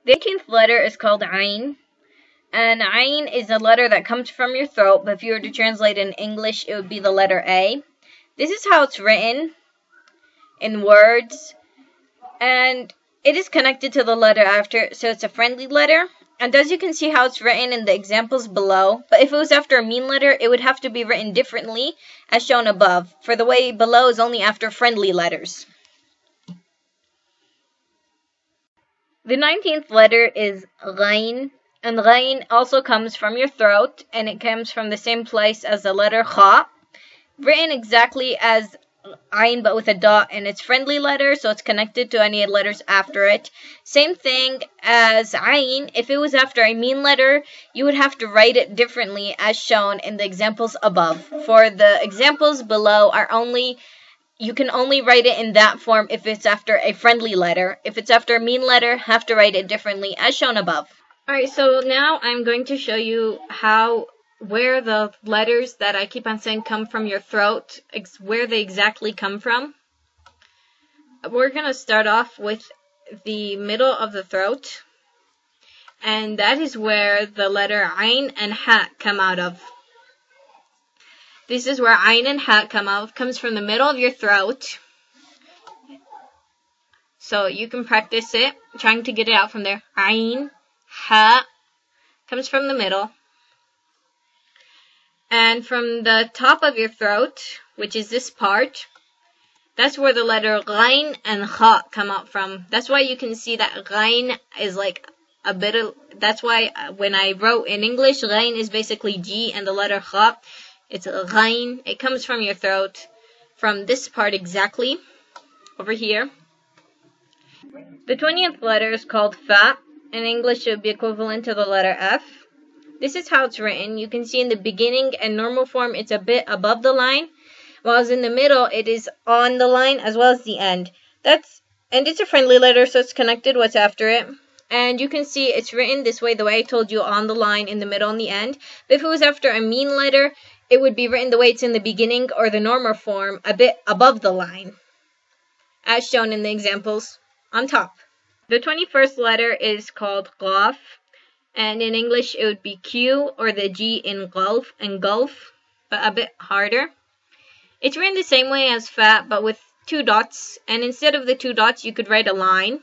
The 18th letter is called Ain, and Ain is a letter that comes from your throat, but if you were to translate it in English, it would be the letter A. This is how it's written in words, and it is connected to the letter after, so it's a friendly letter. And as you can see how it's written in the examples below, but if it was after a mean letter, it would have to be written differently, as shown above, for the way below is only after friendly letters. The 19th letter is Ghain, and Ghain also comes from your throat, and it comes from the same place as the letter Kha, written exactly as Ain but with a dot, and it's friendly letter, so it's connected to any letters after it. Same thing as Ain. If it was after a mean letter, you would have to write it differently as shown in the examples above. For the examples below you can only write it in that form if it's after a friendly letter. If it's after a mean letter, have to write it differently as shown above. Alright, so now I'm going to show you where the letters that I keep on saying come from your throat, where they exactly come from. We're going to start off with the middle of the throat, and that is where the letter Ain and Ha come out of. This is where Ain and Ha come out, comes from the middle of your throat. So you can practice it, trying to get it out from there. Ain, Ha, comes from the middle. And from the top of your throat, which is this part, that's where the letter Ghain and Kha come out from. That's why you can see that Ghain is like a bit of, that's why when I wrote in English, Ghain is basically G, and the letter Kha, it's Ghain. It comes from your throat, from this part exactly, over here. The 20th letter is called Fa. In English, it would be equivalent to the letter F. This is how it's written. You can see in the beginning and normal form it's a bit above the line, while in the middle it is on the line as well as the end. And it's a friendly letter, so it's connected what's after it. And you can see it's written this way, the way I told you, on the line, in the middle, and the end. But if it was after a mean letter, it would be written the way it's in the beginning, or the normal form, a bit above the line, as shown in the examples on top. The 21st letter is called Qaf. And in English, it would be Q, or the G in gulf, but a bit harder. It's written the same way as Fa, but with 2 dots. And instead of the 2 dots, you could write a line.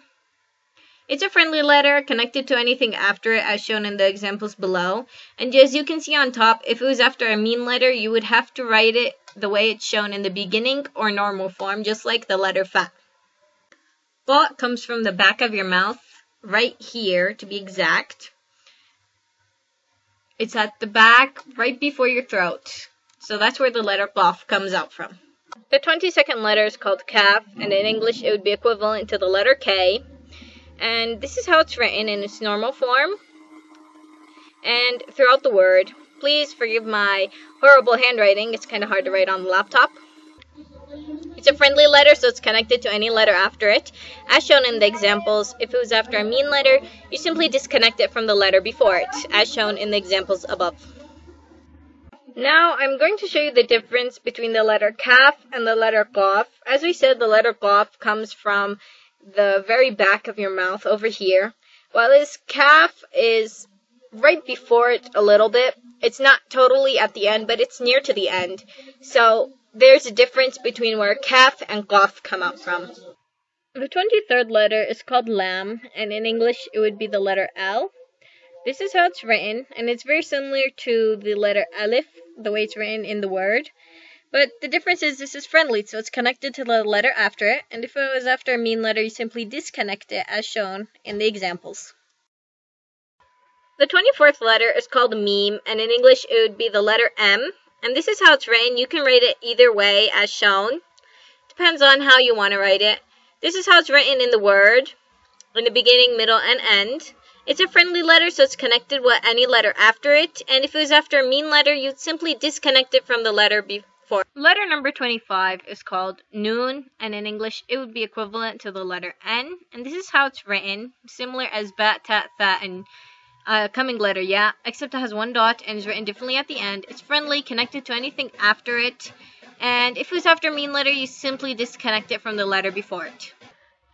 It's a friendly letter connected to anything after it, as shown in the examples below. And as you can see on top, if it was after a mean letter, you would have to write it the way it's shown in the beginning or normal form, just like the letter Fa. Fa comes from the back of your mouth, right here, to be exact. It's at the back, right before your throat. So that's where the letter Qaf comes out from. The 22nd letter is called Kaf, and in English it would be equivalent to the letter K. And this is how it's written in its normal form and throughout the word. Please forgive my horrible handwriting. It's kind of hard to write on the laptop. It's a friendly letter, so it's connected to any letter after it. As shown in the examples, if it was after a mean letter, you simply disconnect it from the letter before it, as shown in the examples above. Now, I'm going to show you the difference between the letter Kaf and the letter Qaf. As we said, the letter Qaf comes from the very back of your mouth over here, while this Kaf is right before it a little bit. It's not totally at the end, but it's near to the end. So there's a difference between where Kaf and Qaf come out from. The 23rd letter is called Lam, and in English it would be the letter L. This is how it's written, and it's very similar to the letter Alif, the way it's written in the word. But the difference is this is friendly, so it's connected to the letter after it, and if it was after a mean letter, you simply disconnect it as shown in the examples. The 24th letter is called Mim, and in English it would be the letter M. And this is how it's written. You can write it either way as shown. Depends on how you want to write it. This is how it's written in the word, in the beginning, middle, and end. It's a friendly letter, so it's connected with any letter after it. And if it was after a mean letter, you'd simply disconnect it from the letter before. Letter number 25 is called Noon, and in English it would be equivalent to the letter N. And this is how it's written, similar as Bat, Tat, Tha, and coming letter, yeah, except it has 1 dot and is written differently at the end. It's friendly, connected to anything after it, and if it was after a mean letter, you simply disconnect it from the letter before it.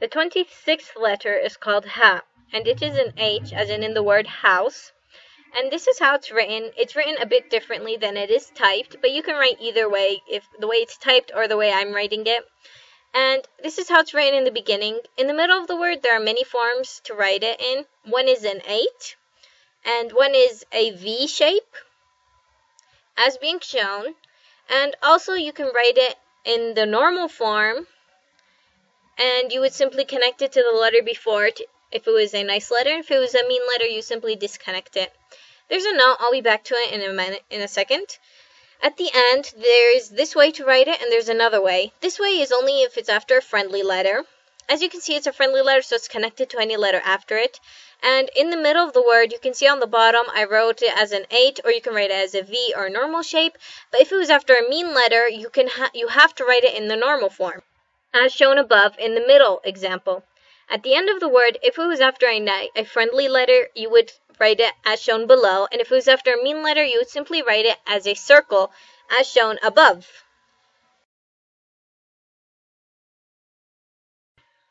The 26th letter is called Ha, and it is an H, as in the word house. And this is how it's written. It's written a bit differently than it is typed, but you can write either way, if the way it's typed or the way I'm writing it. And this is how it's written in the beginning. In the middle of the word, there are many forms to write it in. One is an 8, and one is a V shape, as being shown. And also you can write it in the normal form, and you would simply connect it to the letter before it if it was a nice letter. If it was a mean letter, you simply disconnect it. There's a note. I'll be back to it in a second. At the end, there's this way to write it, and there's another way. This way is only if it's after a friendly letter. As you can see, it's a friendly letter, so it's connected to any letter after it. And in the middle of the word, you can see on the bottom, I wrote it as an 8, or you can write it as a V or a normal shape. But if it was after a mean letter, you have to write it in the normal form, as shown above in the middle example. At the end of the word, if it was after a friendly letter, you would write it as shown below, and if it was after a mean letter, you would simply write it as a circle, as shown above.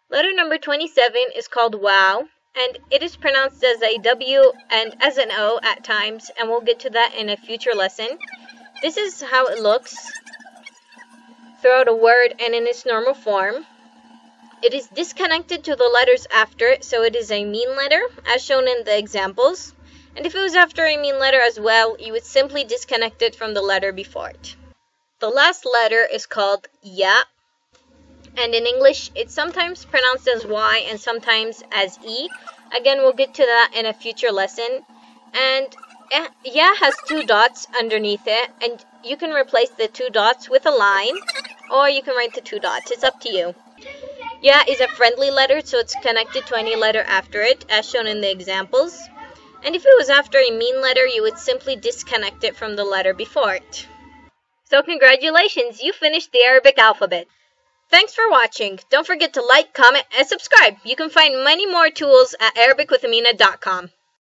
Letter number 27 is called wow, and it is pronounced as a W and as an O at times, and we'll get to that in a future lesson. This is how it looks throughout a word and in its normal form. It is disconnected to the letters after it, so it is a mean letter, as shown in the examples. And if it was after a mean letter as well, you would simply disconnect it from the letter before it. The last letter is called ya, and in English, it's sometimes pronounced as Y and sometimes as E. Again, we'll get to that in a future lesson. And ya has 2 dots underneath it, and you can replace the 2 dots with a line, or you can write the 2 dots. It's up to you. Ya is a friendly letter, so it's connected to any letter after it, as shown in the examples. And if it was after a mean letter, you would simply disconnect it from the letter before it. So congratulations, you finished the Arabic alphabet. Thanks for watching. Don't forget to like, comment, and subscribe. You can find many more tools at ArabicWithAmina.com.